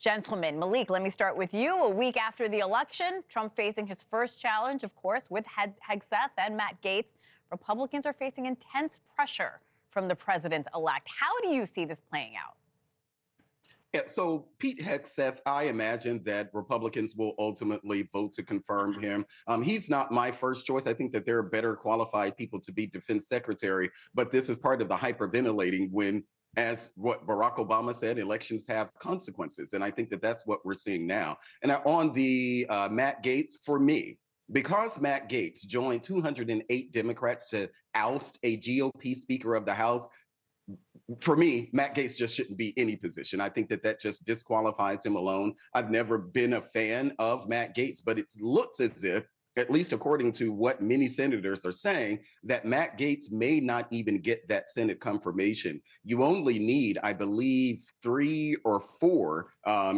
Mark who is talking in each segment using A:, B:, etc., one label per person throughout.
A: Gentlemen, Melik, let me start with you. A week after the election, Trump facing his first challenge, of course, with Hegseth and Matt Gaetz. Republicans are facing intense pressure from the president-elect. How do you see this playing out?
B: Yeah, so Pete Hegseth, I imagine that Republicans will ultimately vote to confirm him. He's not my first choice. I think that there are better qualified people to be defense secretary, but this is part of the hyperventilating when, as what Barack Obama said, elections have consequences. And I think that that's what we're seeing now. And on the Matt Gaetz, for me, because Matt Gaetz joined 208 Democrats to oust a GOP Speaker of the House, for me, Matt Gaetz just shouldn't be any position. I think that that just disqualifies him alone. I've never been a fan of Matt Gaetz, but it looks as if, at least according to what many senators are saying, that Matt Gaetz may not even get that Senate confirmation. You only need, I believe, 3 or 4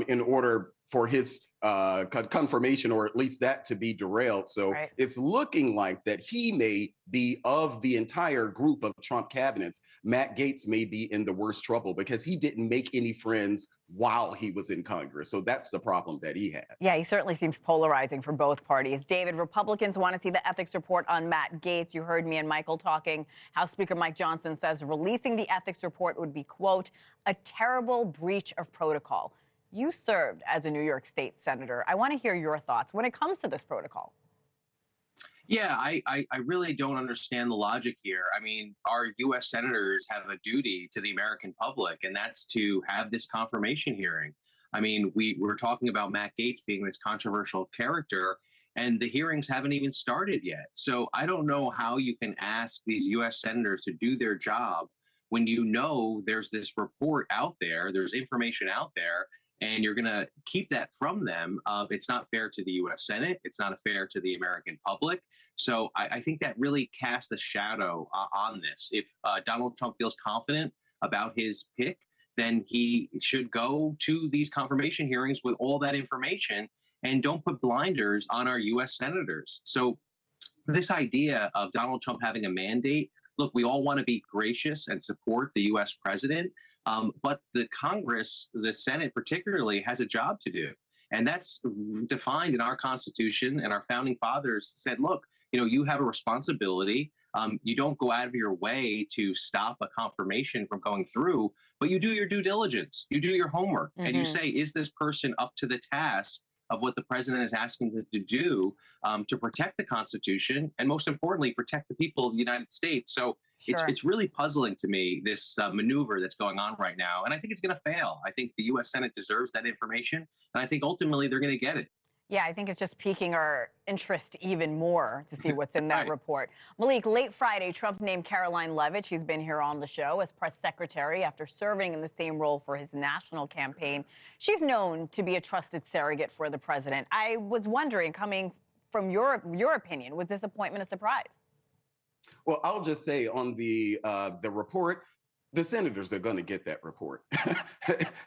B: in order for his confirmation, or at least that to be derailed. So It's looking like that he may be, of the entire group of Trump cabinets, Matt Gaetz may be in the worst trouble because he didn't make any friends while he was in Congress. So that's the problem that he had.
A: Yeah, he certainly seems polarizing for both parties. David, Republicans want to see the ethics report on Matt Gaetz. You heard me and Michael talking. House Speaker Mike Johnson says releasing the ethics report would be, quote, a terrible breach of protocol. You served as a New York State senator. I want to hear your thoughts when it comes to this protocol.
C: Yeah, I really don't understand the logic here. I mean, our U.S. senators have a duty to the American public, and that's to have this confirmation hearing. I mean, we're talking about Matt Gaetz being this controversial character, and the hearings haven't even started yet. So I don't know how you can ask these U.S. senators to do their job when you know there's this report out there, there's information out there, and you're going to keep that from them. It's not fair to the U.S. Senate. It's not fair to the American public. So I think that really casts a shadow on this. If Donald Trump feels confident about his pick, then he should go to these confirmation hearings with all that information and don't put blinders on our U.S. senators. So this idea of Donald Trump having a mandate, look, we all want to be gracious and support the U.S. president. But the Congress, the Senate particularly, has a job to do. And that's defined in our Constitution. And our founding fathers said, look, you have a responsibility. You don't go out of your way to stop a confirmation from going through, but you do your due diligence. You do your homework. And you say, is this person up to the task of what the president is asking them to do to protect the Constitution and, most importantly, protect the people of the United States? So it's really puzzling to me, this maneuver that's going on right now. And I think it's going to fail. I think the U.S. Senate deserves that information. And I think ultimately they're going to get it.
A: Yeah, I think it's just piquing our interest even more to see what's in that report. Melik, late Friday, Trump named Karoline Leavitt, she's been here on the show, as press secretary after serving in the same role for his national campaign. She's known to be a trusted surrogate for the president. I was wondering, coming from your opinion, was this appointment a surprise?
B: Well, I'll just say on the report, the senators are going to get that report.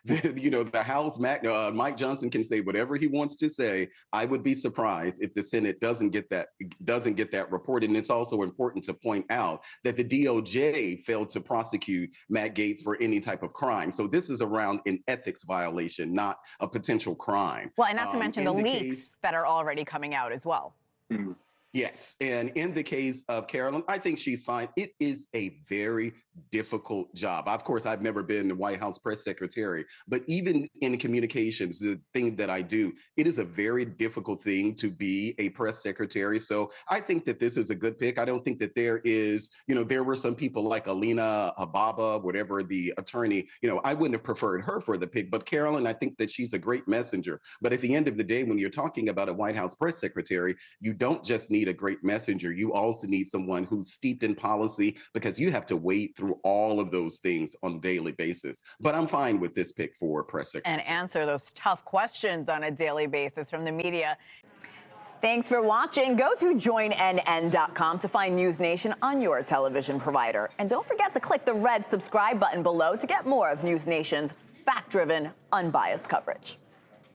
B: The House, Mike Johnson can say whatever he wants to say. I would be surprised if the Senate doesn't get that report. And it's also important to point out that the DOJ failed to prosecute Matt Gaetz for any type of crime. So this is around an ethics violation, not a potential crime.
A: Well, and not to mention the leaks that are already coming out as well.
B: Mm-hmm. Yes. And in the case of Karoline, I think she's fine. It is a very difficult job. Of course, I've never been the White House press secretary, but even in communications, the thing that I do, it is a very difficult thing to be a press secretary. So I think that this is a good pick. I don't think that there is, there were some people like Hena Doba, whatever the attorney, I wouldn't have preferred her for the pick, but Karoline, I think that she's a great messenger. But at the end of the day, when you're talking about a White House press secretary, you don't just need a great messenger. You also need someone who's steeped in policy, because you have to wade through all of those things on a daily basis. But I'm fine with this pick for press secretary.
A: And answer those tough questions on a daily basis from the media. Thanks for watching. Go to joinnn.com to find NewsNation on your television provider. And don't forget to click the red subscribe button below to get more of NewsNation's fact-driven, unbiased coverage.